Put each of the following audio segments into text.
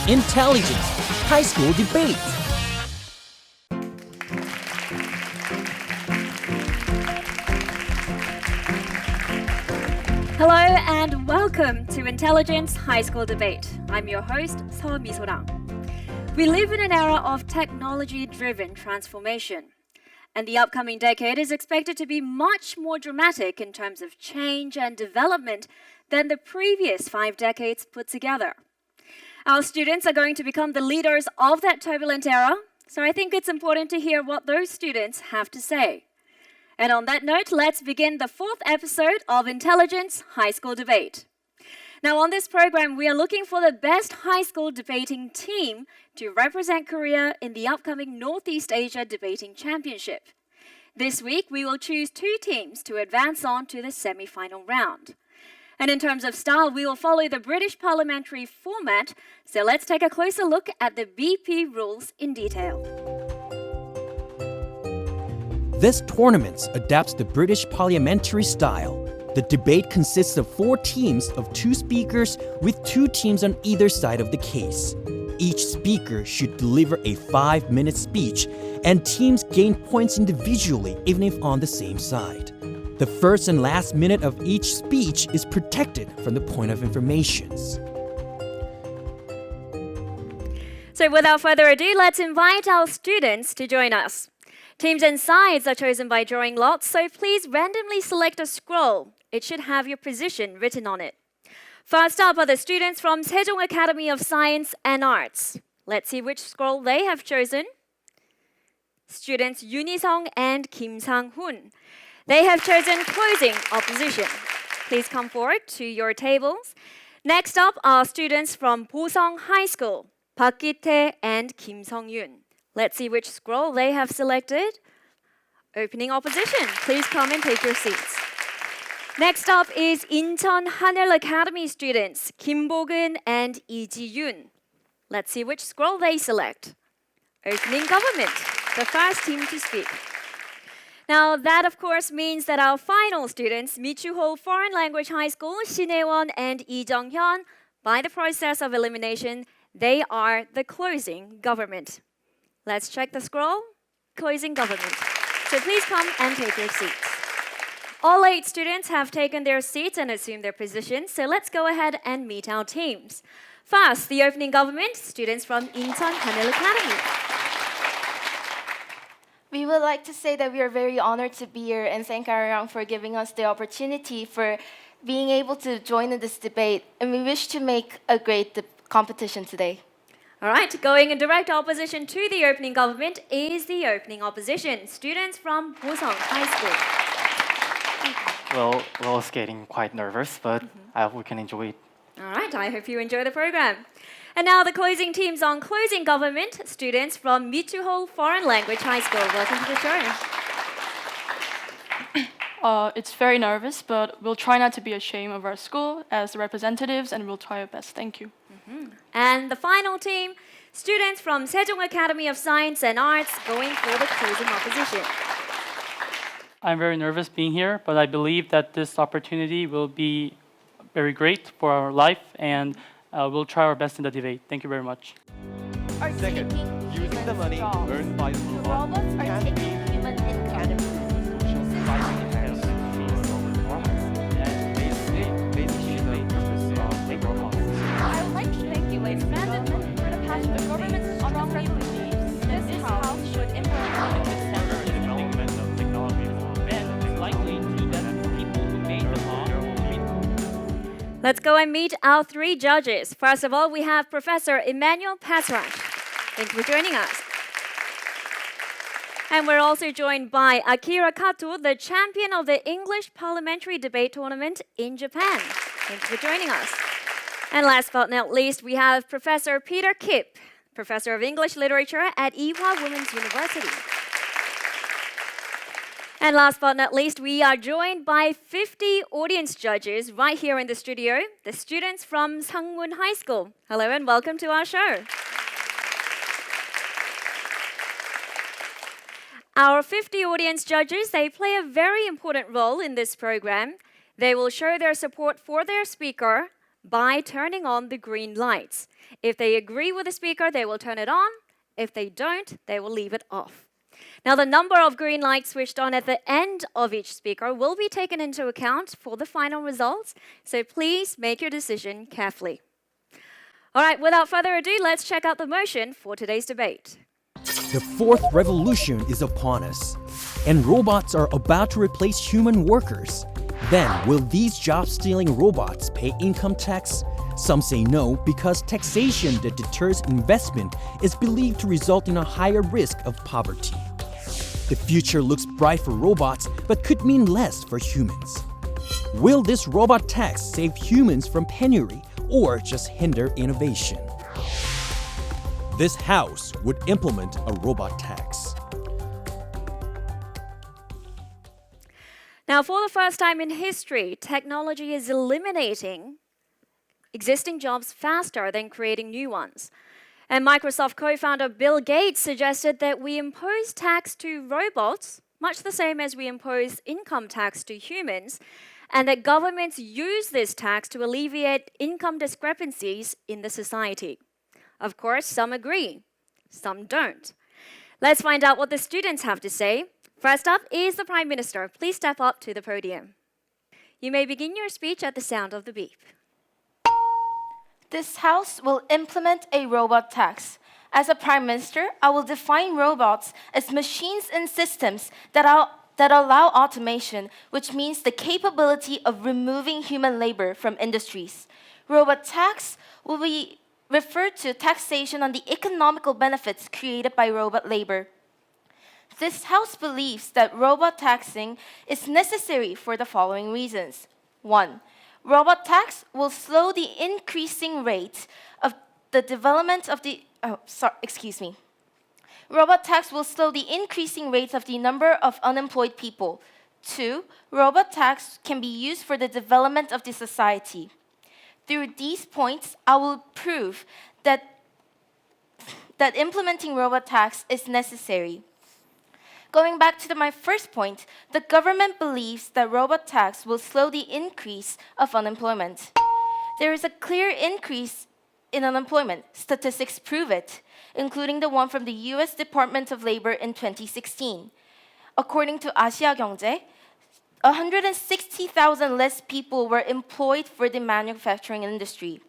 Intelligent High School Debate. Hello and welcome to Intelligence High School Debate. I'm your host, Seo Mi-sorang. We live in an era of technology-driven transformation, and the upcoming decade is expected to be much more dramatic in terms of change and development than the previous 5 decades put together. Our students are going to become the leaders of that turbulent era, so I think it's important to hear what those students have to say. And on that note, let's begin the 4th episode of Intelligence High School Debate. Now, on this program, we are looking for the best high school debating team to represent Korea in the upcoming Northeast Asia Debating Championship. This week, we will choose 2 teams to advance on to the semi-final round. And in terms of style, we will follow the British parliamentary format, so let's take a closer look at the BP rules in detail. This tournament adapts the British parliamentary style. The debate consists of 4 teams of 2 speakers with 2 teams on either side of the case. Each speaker should deliver a 5-minute speech, and teams gain points individually even if on the same side. The first and last minute of each speech is protected from the point of information. So without further ado, let's invite our students to join us. Teams and sides are chosen by drawing lots, so please randomly select a scroll. It should have your position written on it. First up are the students from Sejong Academy of Science and Arts. Let's see which scroll they have chosen. Students Yunisong and Kim Sang-hoon. They have chosen closing opposition. Please come forward to your tables. Next up are students from Posung High School, Park Ki-tae and Kim Sung-yoon. Let's see which scroll they have selected. Opening opposition. Please come and take your seats. Next up is Incheol Academy students, Kim Bo-geun and Lee Ji-yoon. Let's see which scroll they select. Opening government, the first team to speak. Now that of course means that our final students, Michuhol Foreign Language High School, Shin Hae-won and Lee Jung-hyun, by the process of elimination, they are the closing government. Let's check the scroll. Closing government. So please come and take your seats. All 8 students have taken their seats and assumed their positions, so let's go ahead and meet our teams. First, the opening government, students from Incheol Academy. We would like to say that we are very honored to be here and thank Arirang for giving us the opportunity for being able to join in this debate, and we wish to make a great competition today. All right, going in direct opposition to the opening government is the opening opposition, students from Posung High School. Well, we're all getting quite nervous, but I hope we can enjoy it. All right, I hope you enjoy the program. And now the closing teams on closing government, students from Michuhol Foreign Language High School. Welcome to the show. It's very nervous, but we'll try not to be ashamed of our school as the representatives, and we'll try our best. Thank you. And the final team, students from Sejong Academy of Science and Arts, going for the closing opposition. I'm very nervous being here, but I believe that this opportunity will be very great for our life, and we'll try our best in the debate. Thank you very much. Second, using the money earned by the robots are taking human income. I would like to thank you, ladies and gentlemen, for the passion the government strongly believes this house should implement the development of technology for men is likely to benefit people who made the law. Let's go and meet our 3 judges. First of all, we have Professor Emmanuel Pasrash. Thank you for joining us. And we're also joined by Akira Kato, the champion of the English Parliamentary Debate Tournament in Japan. Thank you for joining us. And last but not least, we have Professor Peter Kip, Professor of English Literature at Ewha Women's University. And last but not least, we are joined by 50 audience judges right here in the studio, the students from Sangmun High School. Hello and welcome to our show. Our 50 audience judges, they play a very important role in this program. They will show their support for their speaker by turning on the green lights. If they agree with the speaker, they will turn it on. If they don't, they will leave it off. Now, the number of green lights switched on at the end of each speaker will be taken into account for the final results, so please make your decision carefully. All right, without further ado, let's check out the motion for today's debate. The fourth revolution is upon us, and robots are about to replace human workers. Then, will these job-stealing robots pay income tax? Some say no because taxation that deters investment is believed to result in a higher risk of poverty. The future looks bright for robots but could mean less for humans. Will this robot tax save humans from penury or just hinder innovation? This house would implement a robot tax. Now, for the first time in history, technology is eliminating existing jobs faster than creating new ones. And Microsoft co-founder Bill Gates suggested that we impose tax to robots, much the same as we impose income tax to humans, and that governments use this tax to alleviate income discrepancies in the society. Of course, some agree, some don't. Let's find out what the students have to say. First up is the Prime Minister. Please step up to the podium. You may begin your speech at the sound of the beep. This House will implement a robot tax. As a Prime Minister, I will define robots as machines and systems that allow automation, which means the capability of removing human labor from industries. Robot tax will be referred to taxation on the economical benefits created by robot labor. This House believes that robot taxing is necessary for the following reasons. 1. Robot tax will slow the increasing rate of the development of the Robot tax will slow the increasing rate of the number of unemployed people. 2. Robot tax can be used for the development of the society. Through these points, I will prove that implementing robot tax is necessary. Going back to my first point, the government believes that robot tax will slow the increase of unemployment. There is a clear increase in unemployment. Statistics prove it, including the one from the U.S. Department of Labor in 2016. According to 아시아경제, 160,000 less people were employed for the manufacturing industry.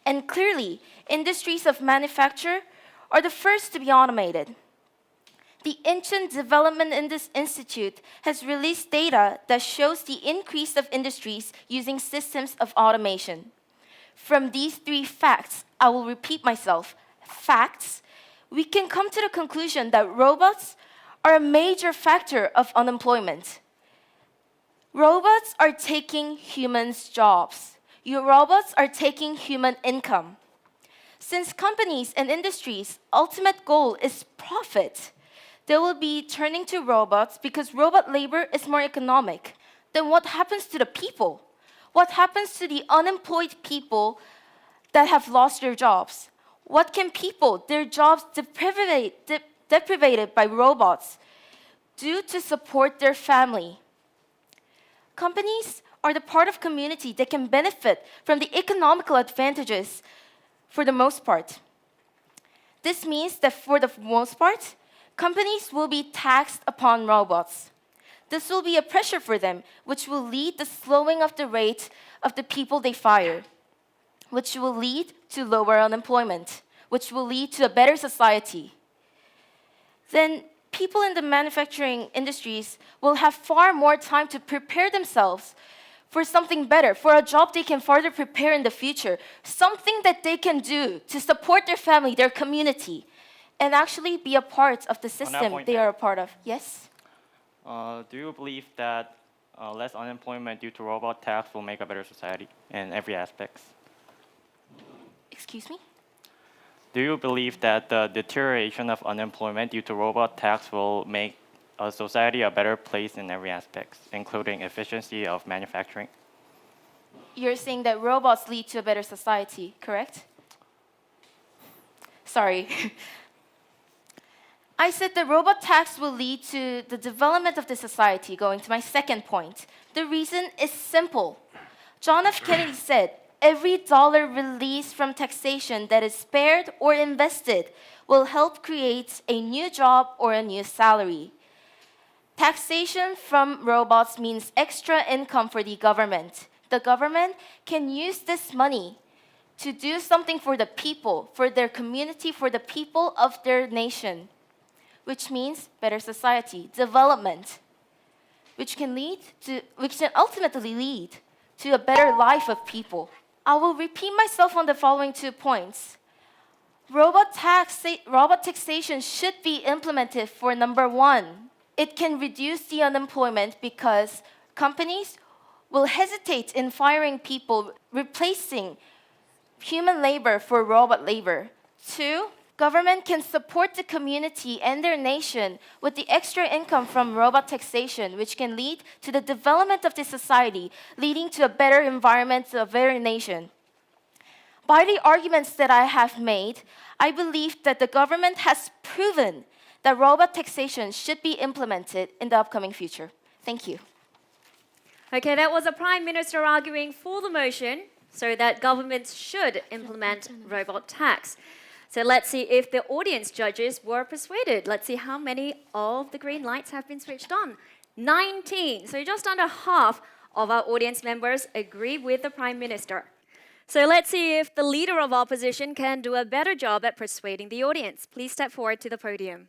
And clearly, industries of manufacture are the first to be automated. The Incheol Development Institute has released data that shows the increase of industries using systems of automation. From these three facts, I will repeat myself, facts, we can come to the conclusion that robots are a major factor of unemployment. Robots are taking humans' jobs. Your robots are taking human income. Since companies and industries' ultimate goal is profit, they will be turning to robots because robot labor is more economic. Then what happens to the people? What happens to the unemployed people that have lost their jobs? What can people, their jobs deprived by robots, do to support their family? Companies are the part of community that can benefit from the economical advantages for the most part. This means that for the most part, companies will be taxed upon robots. This will be a pressure for them, which will lead to slowing of the rate of the people they fire, which will lead to lower unemployment, which will lead to a better society. Then people in the manufacturing industries will have far more time to prepare themselves for something better, for a job they can further prepare in the future, something that they can do to support their family, their community, and actually be a part of the system they are a part of. Yes? Do you believe that less unemployment due to robot tax will make a better society in every aspect? Excuse me? Do you believe that the deterioration of unemployment due to robot tax will make a society a better place in every aspect, including efficiency of manufacturing? You're saying that robots lead to a better society, correct? Sorry. I said the robot tax will lead to the development of the society, going to my second point. The reason is simple. John F. Kennedy said, every dollar released from taxation that is spared or invested will help create a new job or a new salary. Taxation from robots means extra income for the government. The government can use this money to do something for the people, for their community, for the people of their nation, which means better society, development, which can ultimately lead to a better life of people. I will repeat myself on the following 2 points. Robot taxation should be implemented for number 1. It can reduce the unemployment because companies will hesitate in firing people, replacing human labor for robot labor. 2, government can support the community and their nation with the extra income from robot taxation, which can lead to the development of the society, leading to a better environment, to a better nation. By the arguments that I have made, I believe that the government has proven that robot taxation should be implemented in the upcoming future. Thank you. Okay, that was the Prime Minister arguing for the motion so that governments should implement robot tax. So let's see if the audience judges were persuaded. Let's see how many of the green lights have been switched on. 19. So just under half of our audience members agree with the Prime Minister. So let's see if the leader of opposition can do a better job at persuading the audience. Please step forward to the podium.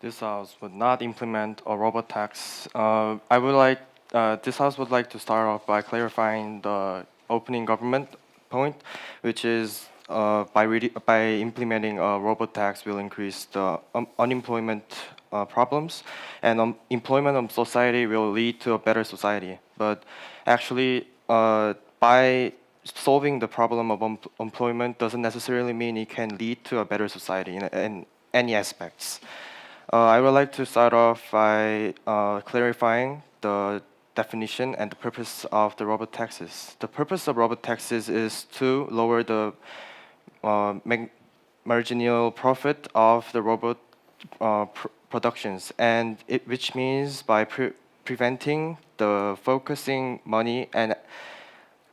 This House would not implement a robot tax. This House would like to start off by clarifying the opening government point, which is by implementing a robot tax will increase the unemployment problems, and employment of society will lead to a better society. But actually, by solving the problem of employment doesn't necessarily mean it can lead to a better society in any aspects. I would like to start off by clarifying the definition and the purpose of the robot taxes. The purpose of robot taxes is to lower the marginal profit of the robot productions, and which means by preventing the focusing money and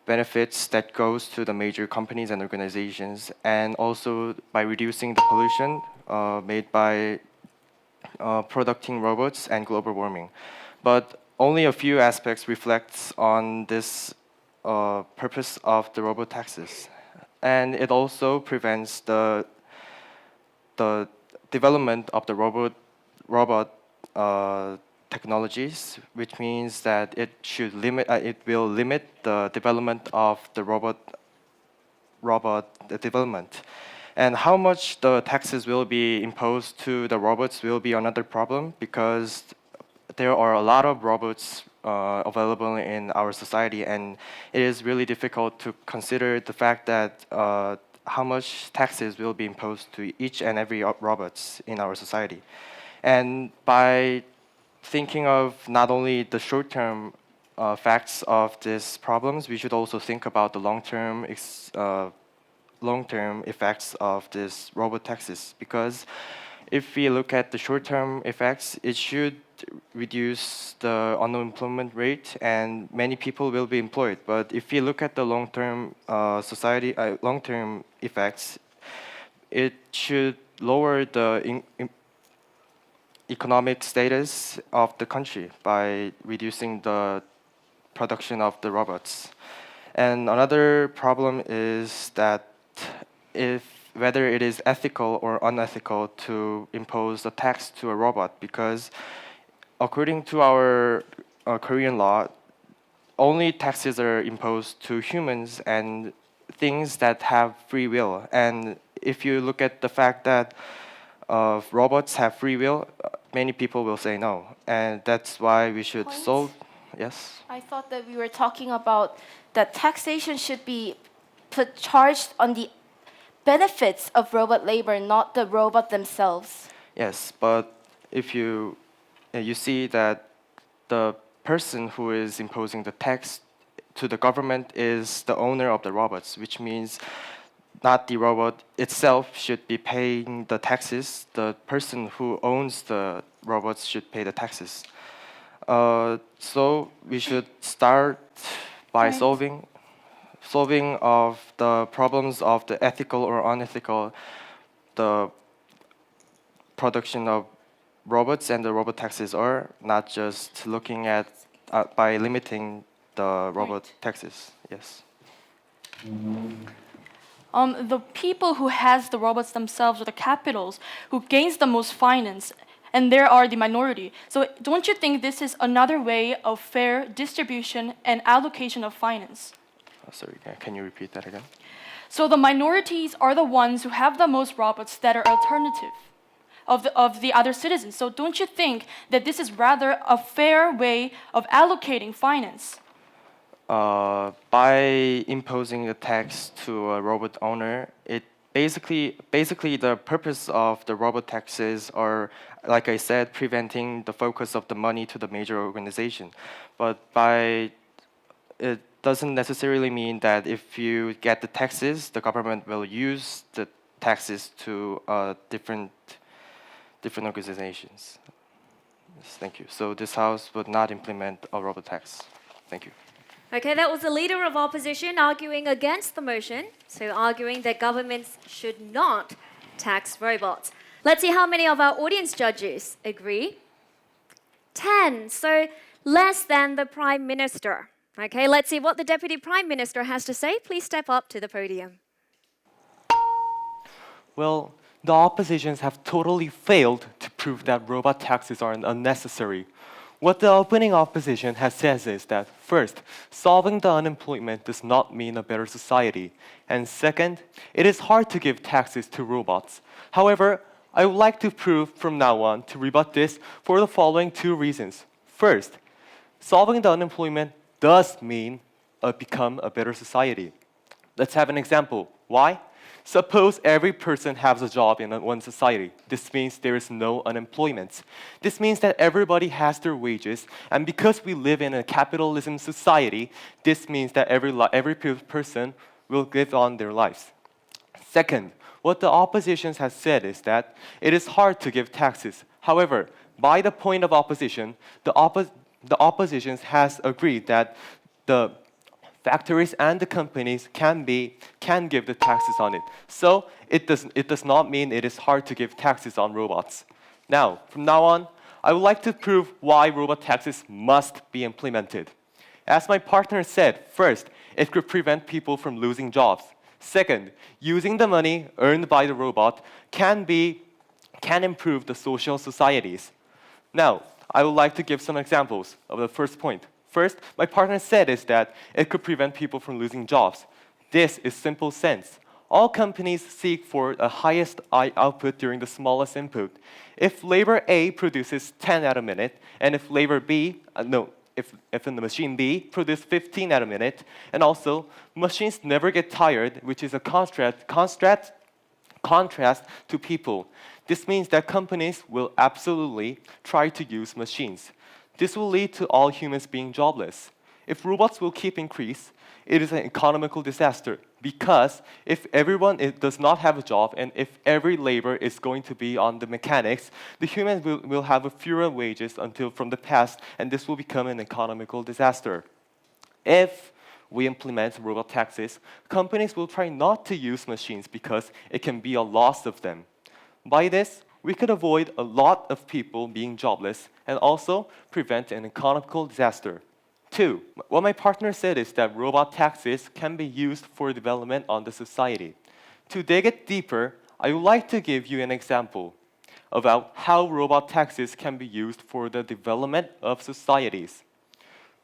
benefits that goes to the major companies and organizations, and also by reducing the pollution made by producing robots and global warming. But only a few aspects reflects on this purpose of the robot taxes, and it also prevents the development of the robot technologies, which means that it will limit the development of the robot development. And how much the taxes will be imposed to the robots will be another problem, because there are a lot of robots available in our society, and it is really difficult to consider the fact that how much taxes will be imposed to each and every robots in our society. And by thinking of not only the short-term facts of these problems, we should also think about the long-term effects of these robot taxes, because if we look at the short-term effects, it should reduce the unemployment rate and many people will be employed. But if you look at the long-term long-term effects, it should lower the economic status of the country by reducing the production of the robots. And another problem is that whether it is ethical or unethical to impose a tax to a robot, because according to our Korean law, only taxes are imposed to humans and things that have free will. And if you look at the fact that robots have free will, many people will say no. And that's why we should solve. Yes? I thought that we were talking about that taxation should be charged on the benefits of robot labor, not the robot themselves. Yes, but if you see that the person who is imposing the tax to the government is the owner of the robots, which means not the robot itself should be paying the taxes. The person who owns the robots should pay the taxes. So we should start by solving. solving of the problems of the ethical or unethical, the production of robots and the robot taxis, or not just looking at by limiting the robot taxis. Yes. The people who has the robots themselves, or the capitals, who gains the most finance, and there are the minority. So don't you think this is another way of fair distribution and allocation of finance? Sorry, can you repeat that again? So the minorities are the ones who have the most robots that are alternative of the other citizens. So don't you think that this is rather a fair way of allocating finance? By imposing a tax to a robot owner, it basically the purpose of the robot taxes are, like I said, preventing the focus of the money to the major organization. But it doesn't necessarily mean that if you get the taxes, the government will use the taxes to different organizations. Yes, thank you. So this house would not implement a robot tax. Thank you. Okay, that was the leader of opposition arguing against the motion, so arguing that governments should not tax robots. Let's see how many of our audience judges agree. 10, so less than the Prime Minister. Okay, let's see what the Deputy Prime Minister has to say. Please step up to the podium. Well, the oppositions have totally failed to prove that robot taxes are unnecessary. What the opening opposition has said is that, first, solving the unemployment does not mean a better society. And second, it is hard to give taxes to robots. However, I would like to prove from now on to rebut this for the following two reasons. First, solving the unemployment does mean become a better society. Let's have an example. Why? Suppose every person has a job in one society. This means there is no unemployment. This means that everybody has their wages, and because we live in a capitalism society, this means that every person will live on their lives. Second, what the opposition has said is that it is hard to give taxes. However, by the point of opposition, the opposition has agreed that the factories and the companies can give the taxes on it. So it does not mean it is hard to give taxes on robots. Now, from now on, I would like to prove why robot taxes must be implemented. As my partner said, first, it could prevent people from losing jobs. Second, using the money earned by the robot can improve the social societies. Now, I would like to give some examples of the first point. First, my partner said is that it could prevent people from losing jobs. This is simple sense. All companies seek for the highest output during the smallest input. If labor A produces 10 at a minute, and if labor B, if in the machine B produces 15 at a minute, and also machines never get tired, which is a contrast to people. This means that companies will absolutely try to use machines. This will lead to all humans being jobless. If robots will keep increase, it is an economical disaster because if everyone does not have a job and if every labor is going to be on the mechanics, the humans will have fewer wages until from the past, and this will become an economical disaster. If we implement robot taxes, companies will try not to use machines because it can be a loss of them. By this, we could avoid a lot of people being jobless and also prevent an economical disaster. 2, what my partner said is that robot taxes can be used for development on the society. To dig it deeper, I would like to give you an example about how robot taxes can be used for the development of societies.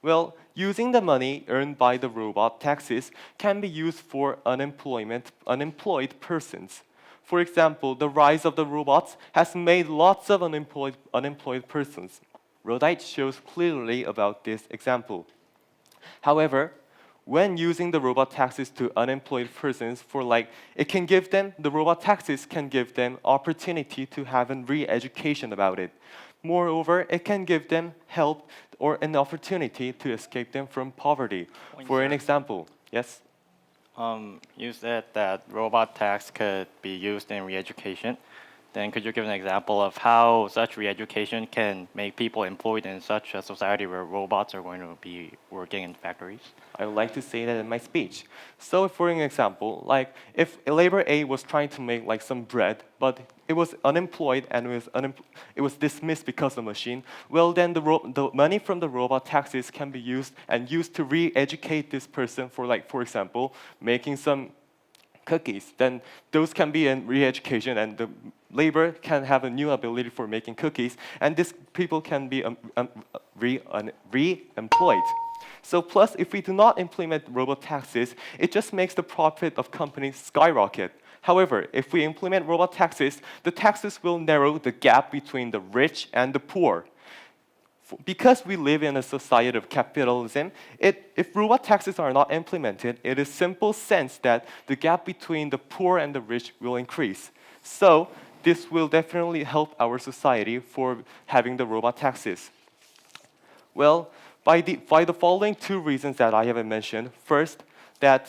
Well, using the money earned by the robot taxes can be used for unemployed persons. For example, the rise of the robots has made lots of unemployed persons. Rodite shows clearly about this example. However, when using the robot taxes to unemployed persons the robot taxes can give them opportunity to have a re-education about it. Moreover, it can give them help or an opportunity to escape them from poverty. For an example, yes? You said that robot tax could be used in re-education. then could you give an example of how such re-education can make people employed in such a society where robots are going to be working in factories? I would like to say that in my speech. So for an example, like if labor A was trying to make like some bread, but it was unemployed and it was dismissed because of the machine, well then the money from the robot taxes can be used to re-educate this person for, like, for example, making some cookies. Then those can be in re-education, and the labor can have a new ability for making cookies, and these people can be re-employed. So plus, if we do not implement robot taxes, it just makes the profit of companies skyrocket. However, if we implement robot taxes, the taxes will narrow the gap between the rich and the poor. Because we live in a society of capitalism, if robot taxes are not implemented, it is simple sense that the gap between the poor and the rich will increase. So this will definitely help our society for having the robot taxes. Well, by the following two reasons that I have mentioned, first, that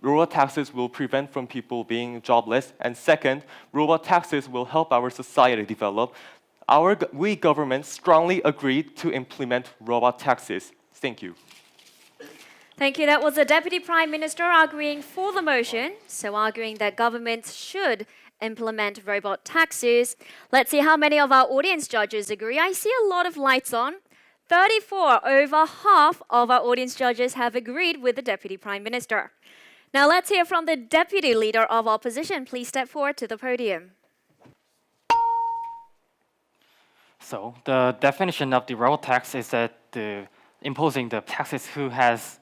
robot taxes will prevent from people being jobless, and second, robot taxes will help our society develop. We government strongly agreed to implement robot taxes. Thank you. Thank you. That was the Deputy Prime Minister arguing for the motion, so arguing that governments should implement robot taxes. Let's see how many of our audience judges agree. I see a lot of lights on. 34, over half of our audience judges have agreed with the Deputy Prime Minister. Now let's hear from the Deputy Leader of Opposition. Please step forward to the podium. So the definition of the robot tax is that imposing the taxes who has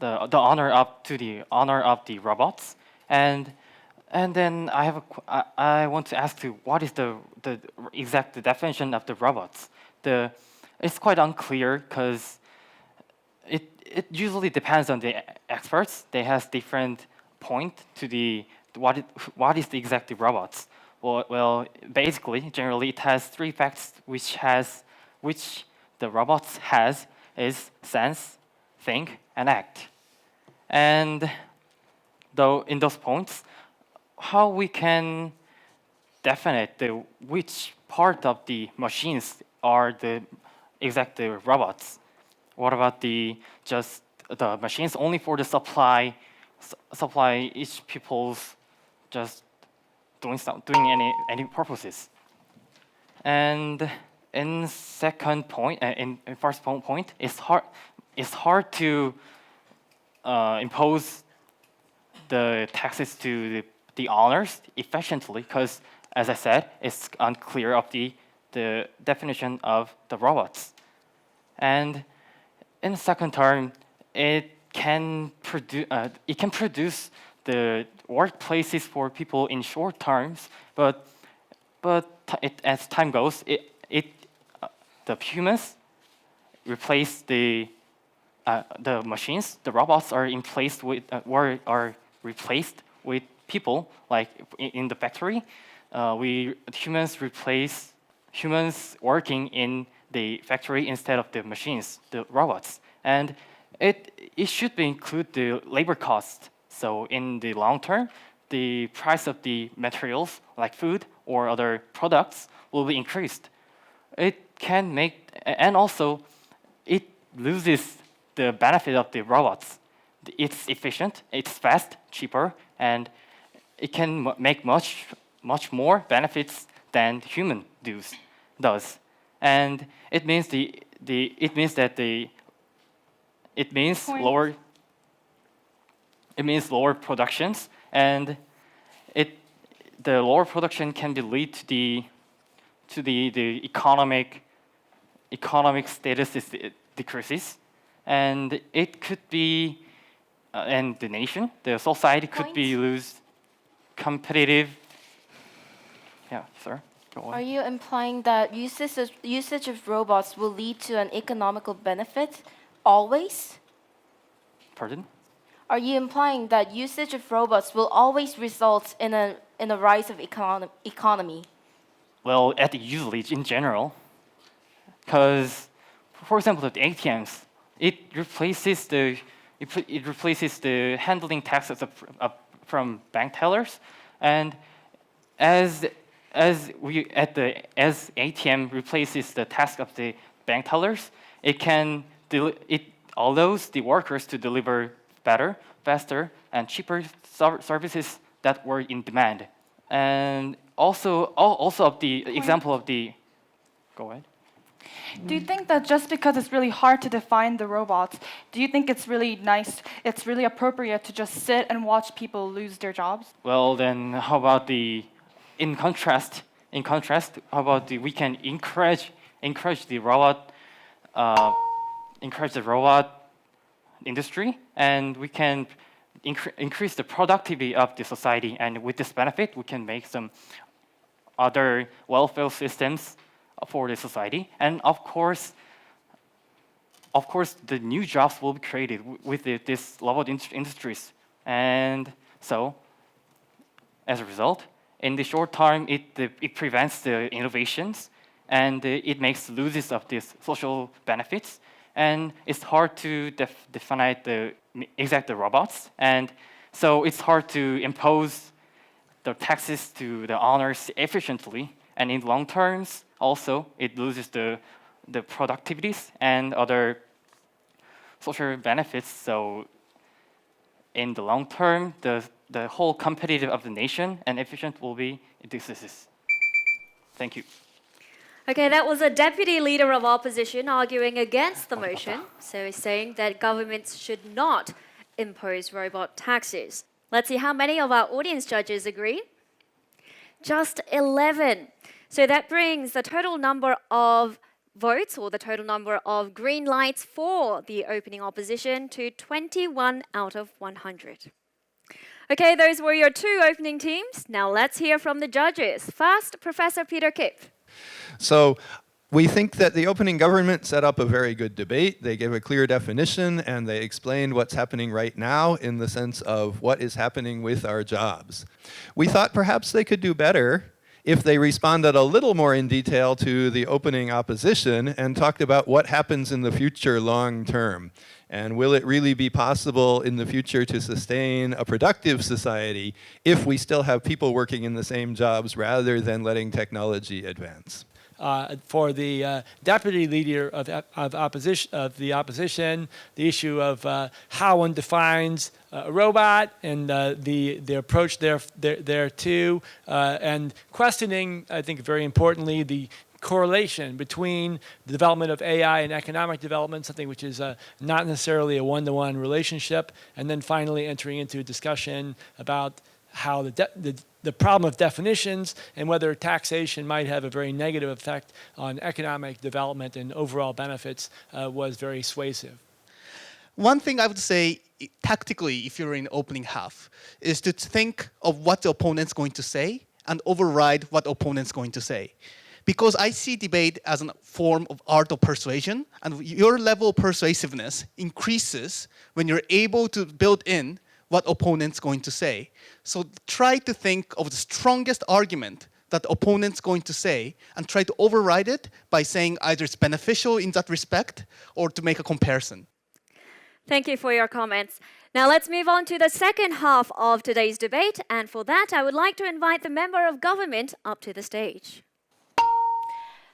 the honor up to the honor of the robots, and then I want to ask you, what is the exact definition of the robots? It's quite unclear because it usually depends on the experts. They have different point to what is the exact robots. Well, basically, generally, it has three facts which the robots has is sense, think, and act. And though in those points, how we can define which part of the machines are the exact robots? What about just the machines only for the supply each people's just doing any purposes? And in second point, in first point, it's hard to impose the taxes to the owners efficiently because, as I said, it's unclear of the definition of the robots. And in the second term, it can produce the workplaces for people in short terms, but as time goes, the humans replace the machines. The robots are replaced with people. Like in the factory, humans replace humans working in the factory instead of the machines, the robots, and it should include the labor cost. So in the long term, the price of the materials like food or other products will be increased. It can make, and also it loses the benefit of the robots. It's efficient, it's fast, cheaper, and it can make much more benefits than human does. And it means lower productions, and the lower production can lead to the economic status decreases, and it could be and the society could be lose competitive. Yeah, sir. Go on. Are you implying that usage of robots will lead to an economical benefit always? Pardon? Are you implying that usage of robots will always result in a rise of economy? Well, usually in general, because, for example, the ATMs, it replaces the handling taxes from bank tellers, and as ATM replaces the task of the bank tellers, it allows the workers to deliver better, faster, and cheaper services that were in demand. And also of the example of the, go ahead. Do you think that just because it's really hard to define the robots, do you think it's really nice, it's really appropriate to just sit and watch people lose their jobs? Well, then how about in contrast, how about we can encourage the robot industry, and we can increase the productivity of the society, and with this benefit, we can make some other welfare systems for the society, and of course, the new jobs will be created with this robot industries, and so, as a result, in the short term, it prevents the innovations, and it makes losses of these social benefits, and it's hard to define the exact robots, and so it's hard to impose the taxes to the owners efficiently, and in long terms, also it loses the productivities and other social benefits. So in the long term, the whole competitive of the nation and efficient will be decreases. Thank you. Okay, that was a deputy leader of opposition arguing against the motion. So he's saying that governments should not impose robot taxes. Let's see how many of our audience judges agree. Just 11. So that brings the total number of votes, or the total number of green lights for the opening opposition, to 21 out of 100. Okay, those were your two opening teams. Now let's hear from the judges. First, Professor Peter Kip. So we think that the opening government set up a very good debate. They gave a clear definition, and they explained what's happening right now in the sense of what is happening with our jobs. We thought perhaps they could do better if they responded a little more in detail to the opening opposition and talked about what happens in the future long term. And will it really be possible in the future to sustain a productive society if we still have people working in the same jobs rather than letting technology advance? For the deputy leader of the opposition, the issue of how one defines a robot and the approach there too, and questioning, I think very importantly, the correlation between the development of AI and economic development, something which is not necessarily a one-to-one relationship, and then finally entering into a discussion about how the problem of definitions and whether taxation might have a very negative effect on economic development and overall benefits was very suasive. One thing I would say tactically, if you're in the opening half, is to think of what the opponent's going to say and override what the opponent's going to say. Because I see debate as a form of art of persuasion, and your level of persuasiveness increases when you're able to build in what opponent's going to say. So try to think of the strongest argument that the opponent's going to say and try to override it by saying either it's beneficial in that respect or to make a comparison. Thank you for your comments. Now let's move on to the second half of today's debate, and for that I would like to invite the member of government up to the stage.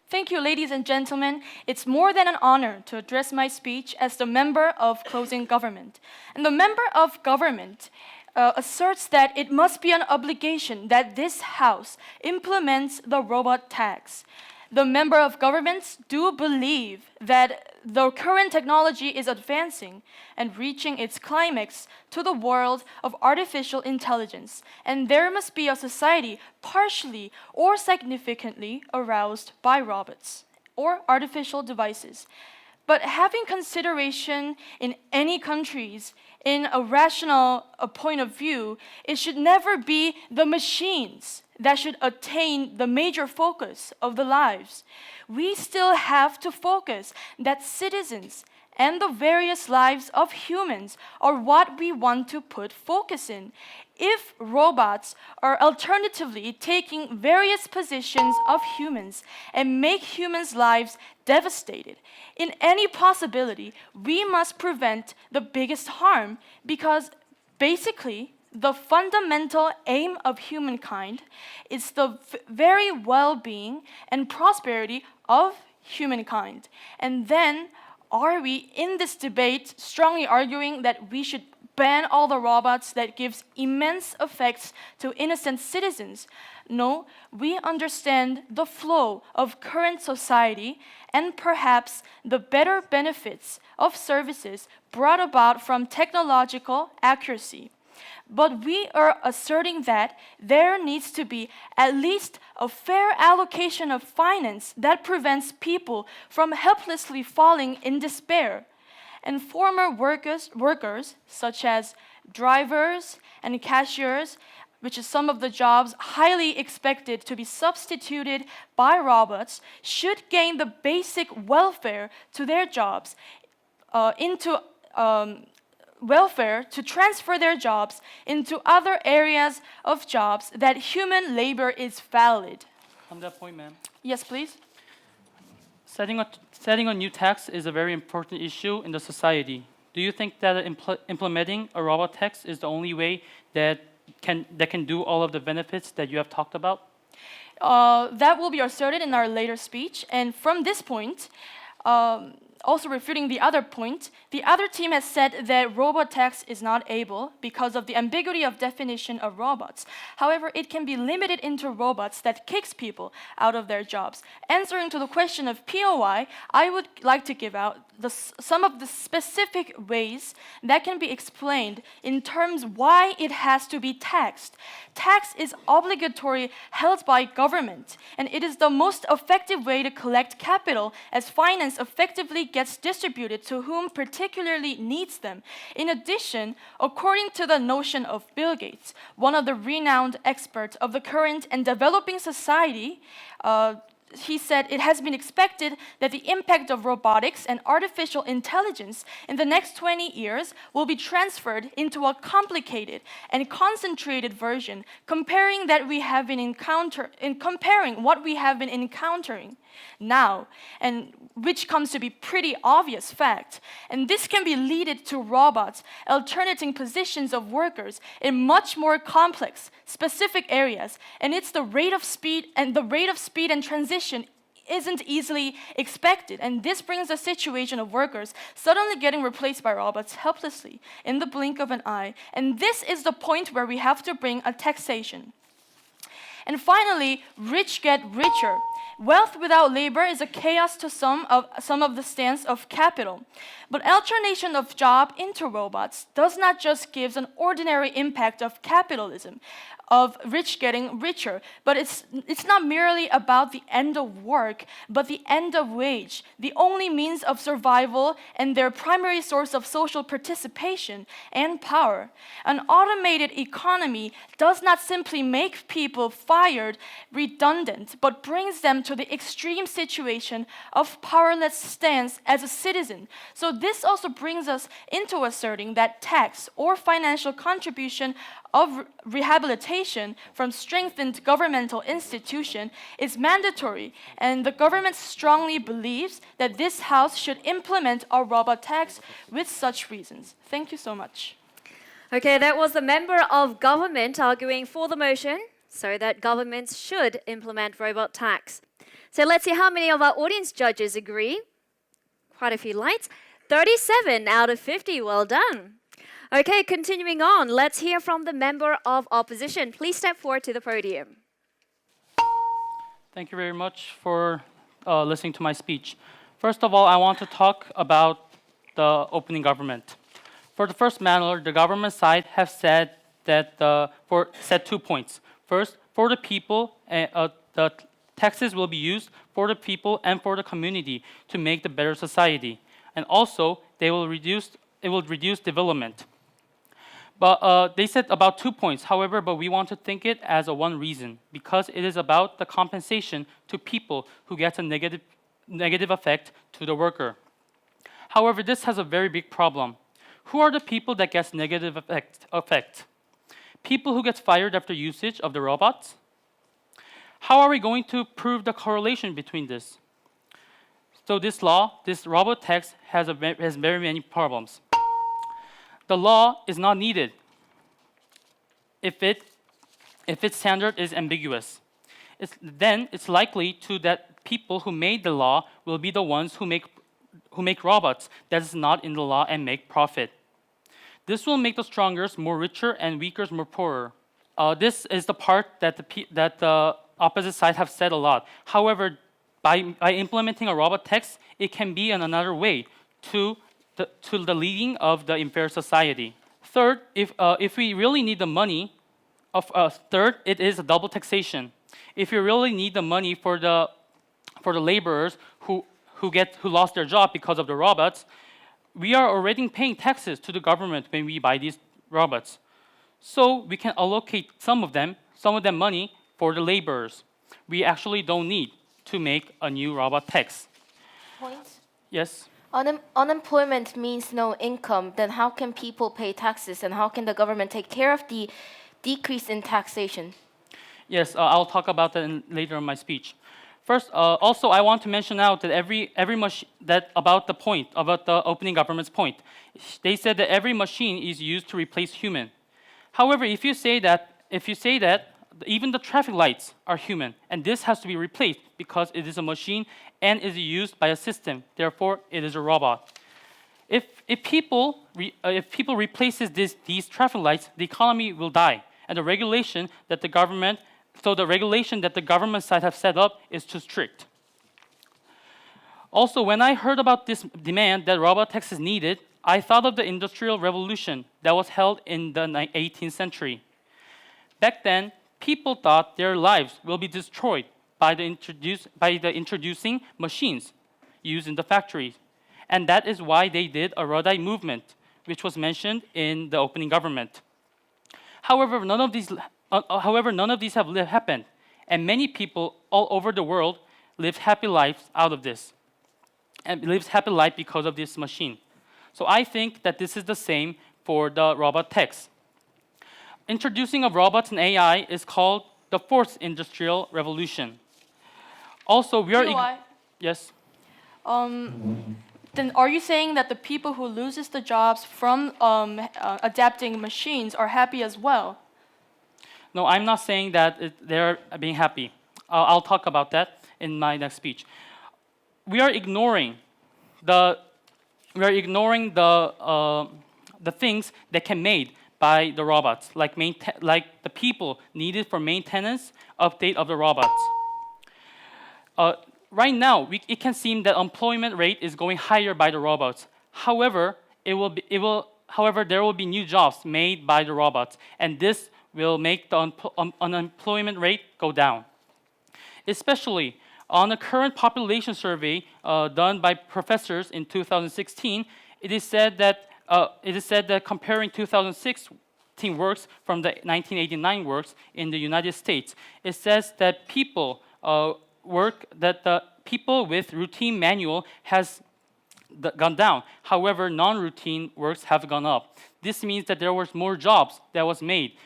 Thank you, ladies and gentlemen. It's more than an honor to address my speech as the member of closing government. And the member of government asserts that it must be an obligation that this House implements the robot tax. The member of governments do believe that the current technology is advancing and reaching its climax to the world of artificial intelligence, and there must be a society partially or significantly aroused by robots or artificial devices. But having consideration in any countries in a rational point of view, it should never be the machines that should attain the major focus of the lives. We still have to focus that citizens and the various lives of humans are what we want to put focus in. If robots are alternatively taking various positions of humans and make humans' lives devastated, in any possibility, we must prevent the biggest harm, because basically, the fundamental aim of humankind is the very well-being and prosperity of humankind. And then, are we in this debate strongly arguing that we should ban all the robots that gives immense effects to innocent citizens? No, we understand the flow of current society and perhaps the better benefits of services brought about from technological accuracy. But we are asserting that there needs to be at least a fair allocation of finance that prevents people from helplessly falling in despair. And former workers such as drivers and cashiers, which is some of the jobs highly expected to be substituted by robots, should gain the basic welfare to their jobs welfare to transfer their jobs into other areas of jobs that human labor is valid. On that point, ma'am. Yes, please. Setting a new tax is a very important issue in the society. Do you think that implementing a robot tax is the only way that can do all of the benefits that you have talked about? That will be asserted in our later speech. And from this point, also refuting the other point, the other team has said that robot tax is not able because of the ambiguity of definition of robots. However, it can be limited into robots that kicks people out of their jobs. Answering to the question of POI, I would like to give out some of the specific ways that can be explained in terms why it has to be taxed. Tax is obligatory held by government, and it is the most effective way to collect capital as finance effectively gets distributed to whom particularly needs them. In addition, according to the notion of Bill Gates, one of the renowned experts of the current and developing society, he said it has been expected that the impact of robotics and artificial intelligence in the next 20 years will be transferred into a complicated and concentrated version, comparing what we have been encountering now, and which comes to be pretty obvious fact. And this can be leaded to robots alternating positions of workers in much more complex, specific areas, and it's the rate of speed and transition isn't easily expected. And this brings a situation of workers suddenly getting replaced by robots helplessly in the blink of an eye. And this is the point where we have to bring a taxation. And finally, rich get richer. Wealth without labor is a chaos to some of the stance of capital. But alternation of job into robots does not just give an ordinary impact of capitalism, of rich getting richer, but it's not merely about the end of work, but the end of wage, the only means of survival and their primary source of social participation and power. An automated economy does not simply make people fired, redundant, but brings them to the extreme situation of powerless stance as a citizen. So this also brings us into asserting that tax or financial contribution of rehabilitation from strengthened governmental institution is mandatory, and the government strongly believes that this House should implement a robot tax with such reasons. Thank you so much. Okay, that was the member of government arguing for the motion, so that governments should implement robot tax. So let's see how many of our audience judges agree. Quite a few lights. 37 out of 50, well done. Okay, continuing on, let's hear from the member of opposition. Please step forward to the podium. Thank you very much for listening to my speech. First of all, I want to talk about the opening government. For the first matter, the government side have said that said 2 points. First, for the people, the taxes will be used for the people and for the community to make the better society, and also it will reduce development. But they said about 2 points. However, but we want to think it as a one reason, because it is about the compensation to people who gets a negative effect to the worker. However, this has a very big problem. Who are the people that gets negative effect? People who gets fired after usage of the robots? How are we going to prove the correlation between this? So this robot tax has very many problems. The law is not needed. if its standard is ambiguous. Then it's likely that people who made the law will be the ones who make robots that is not in the law and make profit. This will make the strongest more richer and weakers more poorer. This is the part that the opposite side have said a lot. However, by implementing a robot tax, it can be another way to the leading of the unfair society. Third, if we really need the money, third, it is a double taxation. If you really need the money for the laborers who lost their job because of the robots, we are already paying taxes to the government when we buy these robots. So we can allocate some of them money for the laborers. We actually don't need to make a new robot tax. Point. Yes. Unemployment means no income. Then how can people pay taxes, and how can the government take care of the decrease in taxation? Yes, I'll talk about that later in my speech. First, also I want to mention out that about the opening government's point. They said that every machine is used to replace human. However, if you say that even the traffic lights are human, and this has to be replaced because it is a machine and is used by a system. Therefore, it is a robot. If people replaces these traffic lights, the economy will die, and the regulation that the government side have set up is too strict. Also, when I heard about this demand that robot tax is needed, I thought of the Industrial Revolution that was held in the 18th century. Back then, people thought their lives will be destroyed by the introducing machines used in the factories. And that is why they did a Rodai movement, which was mentioned in the opening government. However, none of these have happened, and many people all over the world live happy lives out of this, and lives happy life because of this machine. So I think that this is the same for the robot tax. Introducing of robots and AI is called the fourth industrial revolution. Also, we are yes. Then are you saying that the people who loses the jobs from adapting machines are happy as well? No, I'm not saying that they're being happy. I'll talk about that in my next speech. We are ignoring the things that can made by the robots, like the people needed for maintenance, update of the robots. Right now, it can seem that employment rate is going higher by the robots. However, there will be new jobs made by the robots, and this will make the unemployment rate go down. Especially on a current population survey done by professors in 2016, it is said that comparing 2016 works from the 1989 works in the United States, it says that the people with routine manual has gone down. However, non-routine works have gone up. This means that there was more jobs that was made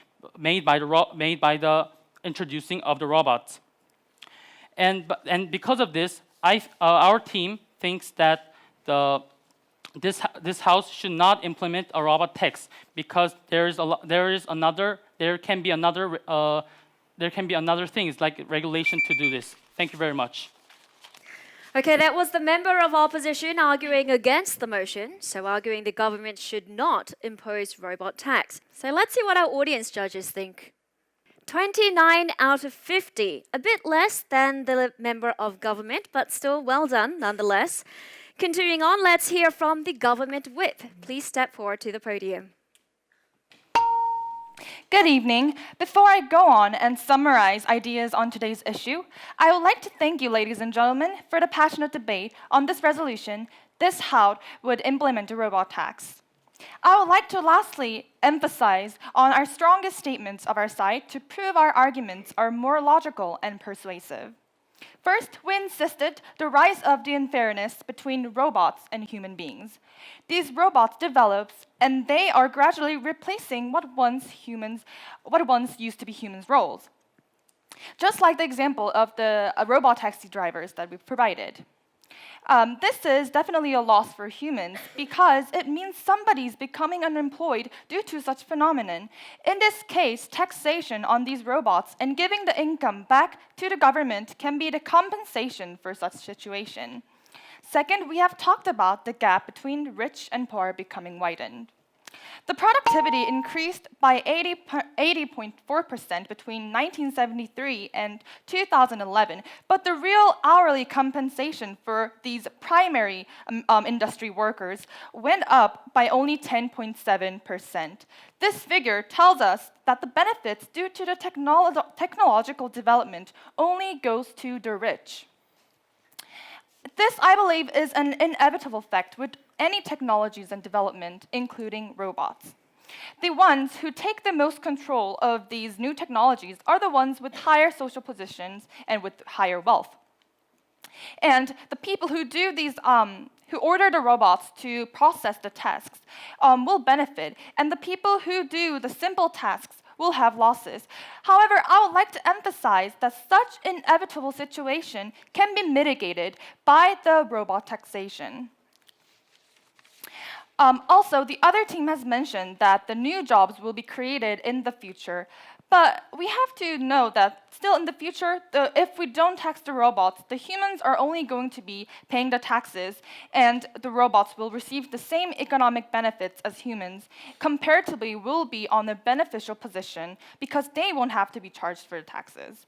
by the introducing of the robots. And because of this, our team thinks that this house should not implement a robot tax because there can be another things like regulation to do this. Thank you very much. Okay, that was the member of opposition arguing against the motion, so arguing the government should not impose robot tax. So let's see what our audience judges think. 29 out of 50, a bit less than the member of government, but still well done nonetheless. Continuing on, let's hear from the government whip. Please step forward to the podium. Good evening. Before I go on and summarize ideas on today's issue, I would like to thank you, ladies and gentlemen, for the passionate debate on this resolution, this House would implement a robot tax. I would like to lastly emphasize on our strongest statements of our side to prove our arguments are more logical and persuasive. First, we insisted the rise of the unfairness between robots and human beings. These robots develop, and they are gradually replacing what once used to be humans' roles. Just like the example of the robot taxi drivers that we provided. This is definitely a loss for humans because it means somebody's becoming unemployed due to such phenomenon. In this case, taxation on these robots and giving the income back to the government can be the compensation for such situation. Second, we have talked about the gap between rich and poor becoming widened. The productivity increased by 80.4% between 1973 and 2011, but the real hourly compensation for these primary industry workers went up by only 10.7%. This figure tells us that the benefits due to the technological development only goes to the rich. This, I believe, is an inevitable fact with any technologies and development, including robots. The ones who take the most control of these new technologies are the ones with higher social positions and with higher wealth. And the people who do these, who order the robots to process the tasks will benefit, and the people who do the simple tasks will have losses. However, I would like to emphasize that such inevitable situation can be mitigated by the robot taxation. Also, the other team has mentioned that the new jobs will be created in the future. But we have to know that still in the future, if we don't tax the robots, the humans are only going to be paying the taxes, and the robots will receive the same economic benefits as humans, comparatively will be on a beneficial position because they won't have to be charged for the taxes.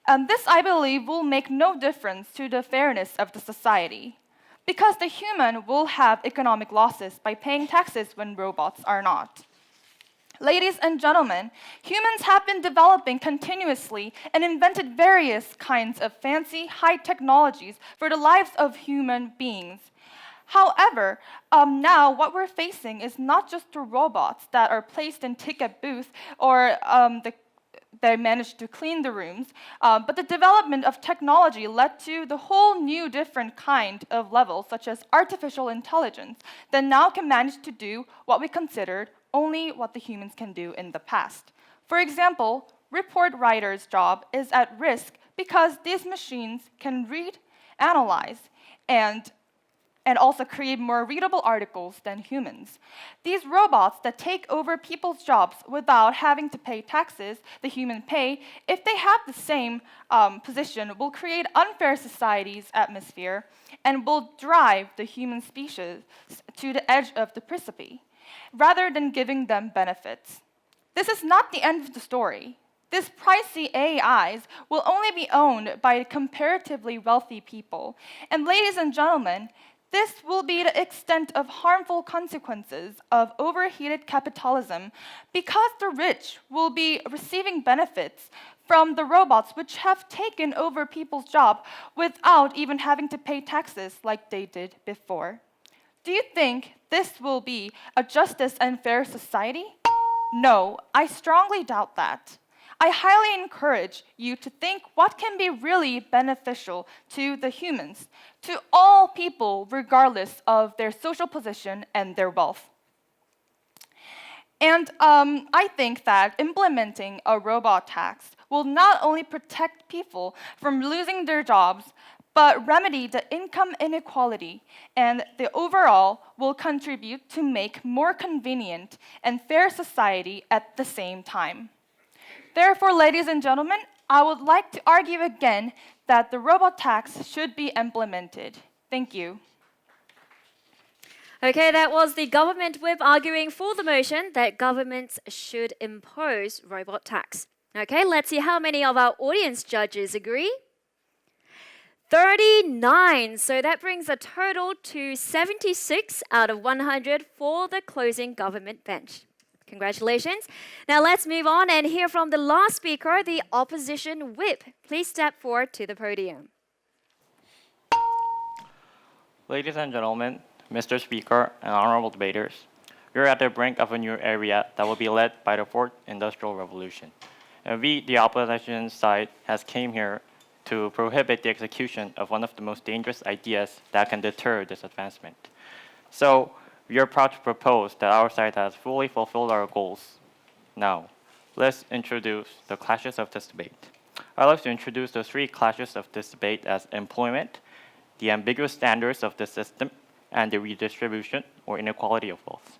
And this, I believe, will make no difference to the fairness of the society, because the human will have economic losses by paying taxes when robots are not. Ladies and gentlemen, humans have been developing continuously and invented various kinds of fancy, high technologies for the lives of human beings. However, now what we're facing is not just the robots that are placed in ticket booths or they managed to clean the rooms, but the development of technology led to the whole new different kind of levels, such as artificial intelligence, that now can manage to do what we considered only what the humans can do in the past. For example, report writer's job is at risk because these machines can read, analyze, and also create more readable articles than humans. These robots that take over people's jobs without having to pay taxes the human pay, if they have the same position, will create unfair society's atmosphere and will drive the human species to the edge of the precipice, rather than giving them benefits. This is not the end of the story. These pricey AIs will only be owned by comparatively wealthy people. And ladies and gentlemen, this will be the extent of harmful consequences of overheated capitalism because the rich will be receiving benefits from the robots which have taken over people's jobs without even having to pay taxes like they did before. Do you think this will be a justice and fair society? No, I strongly doubt that. I highly encourage you to think what can be really beneficial to the humans, to all people regardless of their social position and their wealth. And I think that implementing a robot tax will not only protect people from losing their jobs, but remedy the income inequality, and the overall will contribute to make more convenient and fair society at the same time. Therefore, ladies and gentlemen, I would like to argue again that the robot tax should be implemented. Thank you. Okay, that was the government whip arguing for the motion that governments should impose robot tax. Okay, let's see how many of our audience judges agree. 39, so that brings a total to 76 out of 100 for the closing government bench. Congratulations. Now let's move on and hear from the last speaker, the opposition whip. Please step forward to the podium. Ladies and gentlemen, Mr. Speaker, and honorable debaters, we are at the brink of a new era that will be led by the fourth industrial revolution. And we, the opposition side, has came here to prohibit the execution of one of the most dangerous ideas that can deter this advancement. So, we are proud to propose that our side has fully fulfilled our goals. Now, let's introduce the clashes of this debate. I'd like to introduce the three clashes of this debate as employment, the ambiguous standards of the system, and the redistribution or inequality of wealth.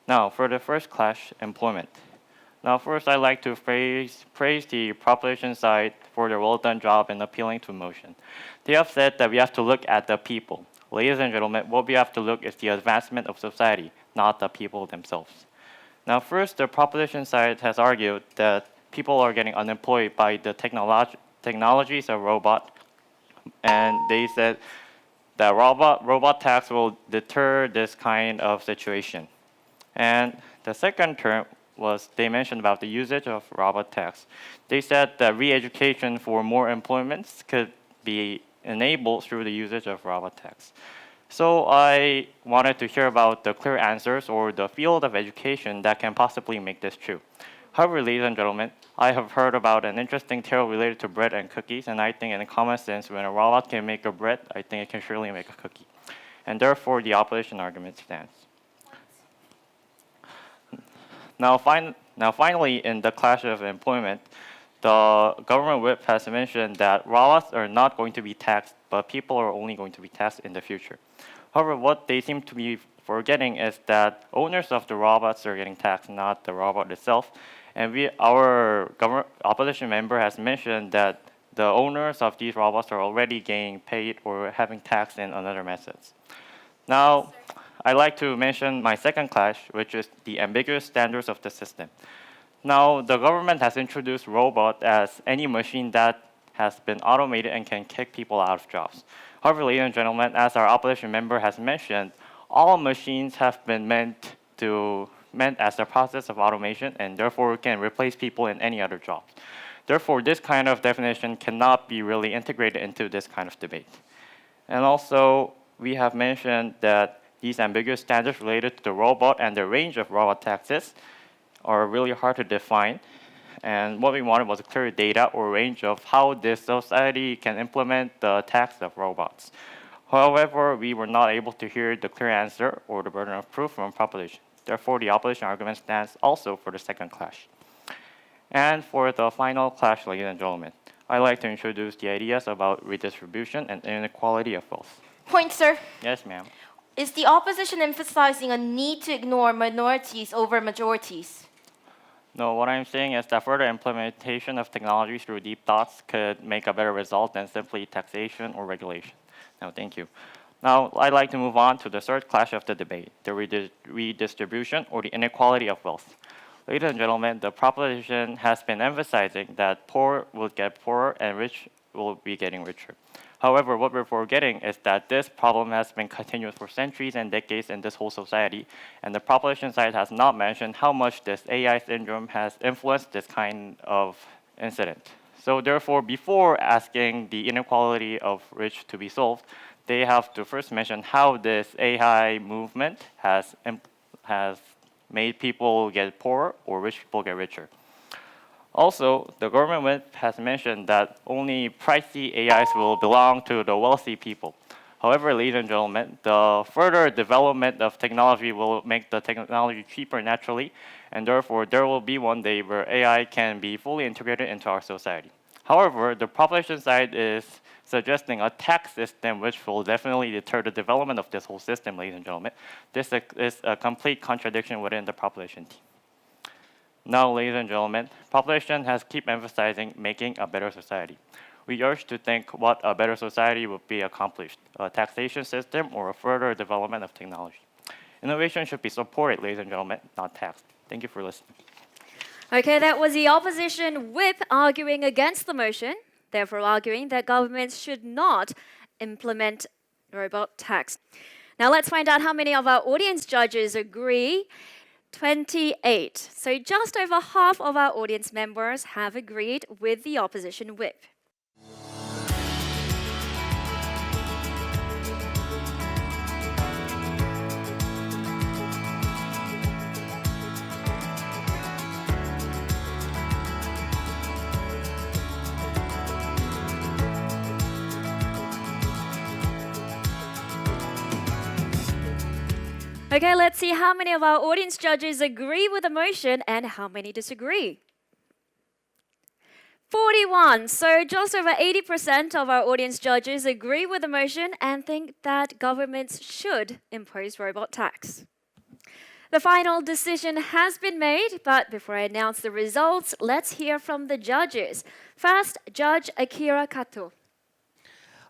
Now, for the first clash, employment. Now, first, I'd like to praise the proposition side for their well-done job in appealing to motion. They have said that we have to look at the people. Ladies and gentlemen, what we have to look is the advancement of society, not the people themselves. Now, first, the proposition side has argued that people are getting unemployed by the technologies of robot, and they said that robot tax will deter this kind of situation. And the second term was they mentioned about the usage of robot tax. They said that re-education for more employments could be enabled through the usage of robot tax. So I wanted to hear about the clear answers or the field of education that can possibly make this true. However, ladies and gentlemen, I have heard about an interesting tale related to bread and cookies, and I think in common sense, when a robot can make a bread, I think it can surely make a cookie. And therefore, the opposition argument stands. Now, finally, in the clash of employment, the government whip has mentioned that robots are not going to be taxed, but people are only going to be taxed in the future. However, what they seem to be forgetting is that owners of the robots are getting taxed, not the robot itself. And our government opposition member has mentioned that the owners of these robots are already getting paid or having taxed in other methods. Now, I'd like to mention my second clash, which is the ambiguous standards of the system. Now, the government has introduced robot as any machine that has been automated and can kick people out of jobs. However, ladies and gentlemen, as our opposition member has mentioned, all machines have been meant as a process of automation and therefore can replace people in any other jobs. Therefore, this kind of definition cannot be really integrated into this kind of debate. And also, we have mentioned that these ambiguous standards related to the robot and the range of robot taxes are really hard to define. And what we wanted was clear data or range of how this society can implement the tax of robots. However, we were not able to hear the clear answer or the burden of proof from proposition. Therefore, the opposition argument stands also for the second clash. And for the final clash, ladies and gentlemen, I'd like to introduce the ideas about redistribution and inequality of wealth. Point, sir. Yes, ma'am. Is the opposition emphasizing a need to ignore minorities over majorities? No, what I'm saying is that further implementation of technology through deep thoughts could make a better result than simply taxation or regulation. No, thank you. Now, I'd like to move on to the third clash of the debate, the redistribution or the inequality of wealth. Ladies and gentlemen, the proposition has been emphasizing that poor will get poorer and rich will be getting richer. However, what we're forgetting is that this problem has been continuous for centuries and decades in this whole society, and the proposition side has not mentioned how much this AI syndrome has influenced this kind of incident. So therefore, before asking the inequality of rich to be solved, they have to first mention how this AI movement has made people get poorer or rich people get richer. Also, the government whip has mentioned that only pricey AIs will belong to the wealthy people. However, ladies and gentlemen, the further development of technology will make the technology cheaper naturally, and therefore there will be one day where AI can be fully integrated into our society. However, the proposition side is suggesting a tax system which will definitely deter the development of this whole system, ladies and gentlemen. This is a complete contradiction within the proposition team. Now, ladies and gentlemen, proposition has keep emphasizing making a better society. We urge to think what a better society would be accomplished, a taxation system or a further development of technology. Innovation should be supported, ladies and gentlemen, not taxed. Thank you for listening. Okay, that was the opposition whip arguing against the motion, therefore arguing that governments should not implement robot tax. Now let's find out how many of our audience judges agree. 28. So just over half of our audience members have agreed with the opposition whip. Okay, let's see how many of our audience judges agree with the motion and how many disagree. 41. So just over 80% of our audience judges agree with the motion and think that governments should impose robot tax. The final decision has been made, but before I announce the results, let's hear from the judges. First, Judge Akira Kato.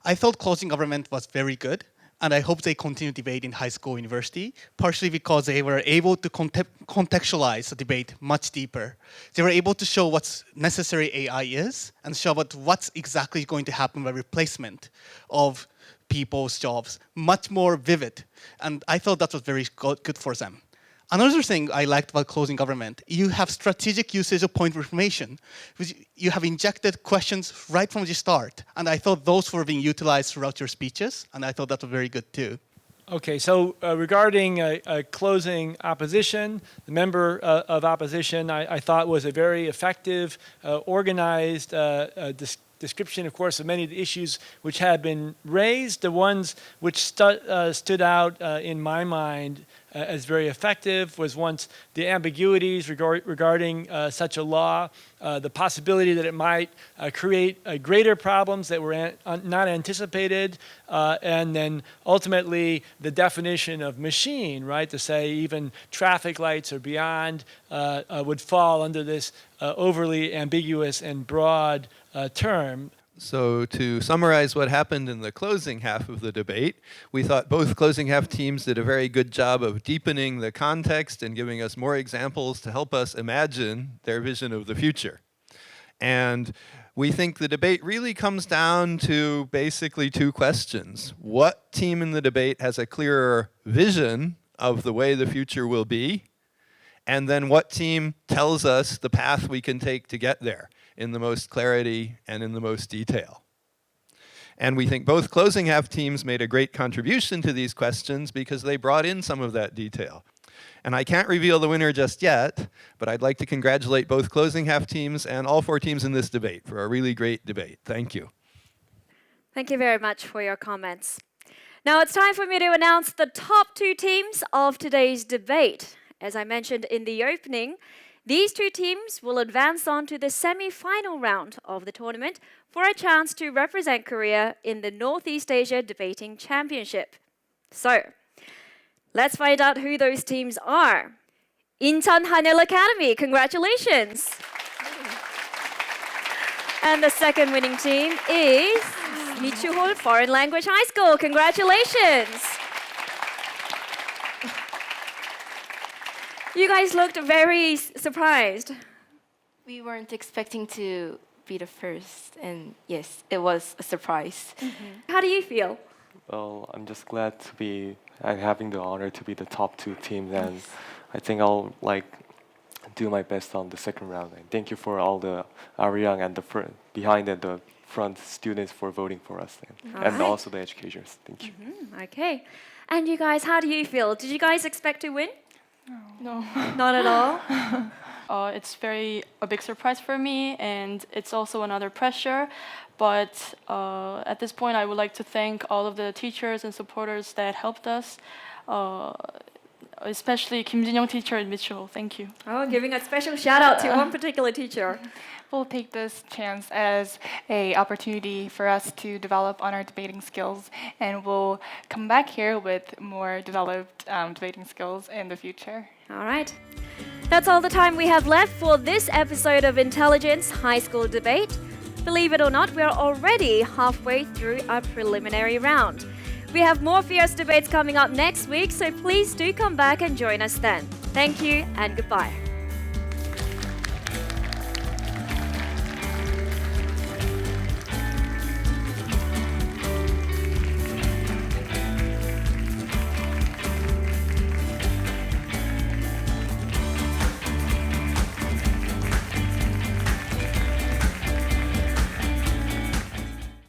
I thought closing government was very good, and I hope they continue debate in high school, university, partially because they were able to contextualize the debate much deeper. They were able to show what's necessary AI is, and show what's exactly going to happen by replacement of people's jobs, much more vivid. And I thought that was very good for them. Another thing I liked about closing government, you have strategic usage of point of information. You have injected questions right from the start. And I thought those were being utilized throughout your speeches. And I thought that was very good too. Okay, so regarding closing opposition, the member of opposition I thought was a very effective, organized description, of course, of many of the issues which had been raised. The ones which stood out in my mind as very effective was once the ambiguities regarding such a law, the possibility that it might create greater problems that were not anticipated, and then ultimately the definition of machine, right, to say even traffic lights or beyond would fall under this overly ambiguous and broad term. So to summarize what happened in the closing half of the debate, we thought both closing half teams did a very good job of deepening the context and giving us more examples to help us imagine their vision of the future. And we think the debate really comes down to basically two questions. What team in the debate has a clearer vision of the way the future will be? And then what team tells us the path we can take to get there in the most clarity and in the most detail? And we think both closing half teams made a great contribution to these questions because they brought in some of that detail. And I can't reveal the winner just yet, but I'd like to congratulate both closing half teams and all four teams in this debate for a really great debate. Thank you. Thank you very much for your comments. Now it's time for me to announce the top two teams of today's debate. As I mentioned in the opening, these two teams will advance on to the semi-final round of the tournament for a chance to represent Korea in the Northeast Asia Debating Championship. So, let's find out who those teams are. Haneul Academy, congratulations. And the second winning team is Michuhol Foreign Language High School, congratulations. You guys looked very surprised. We weren't expecting to be the first, and yes, it was a surprise. How do you feel? Well, I'm just glad to be having the honor to be the top two teams, and I think I'll do my best on the second round. And thank you for all the Arirang and the behind and the front students for voting for us, and also the educators. Thank you. Okay. And you guys, how do you feel? Did you guys expect to win? No. Not at all? It's a big surprise for me, and it's also another pressure. But at this point, I would like to thank all of the teachers and supporters that helped us, especially Kim Jin-young teacher at Michuhol. Thank you. Oh, giving a special shout out to one particular teacher. We'll take this chance as an opportunity for us to develop on our debating skills, and we'll come back here with more developed debating skills in the future. All right. That's all the time we have left for this episode of Intelligence High School Debate. Believe it or not, we're already halfway through our preliminary round. We have more fierce debates coming up next week, so please do come back and join us then. Thank you and goodbye.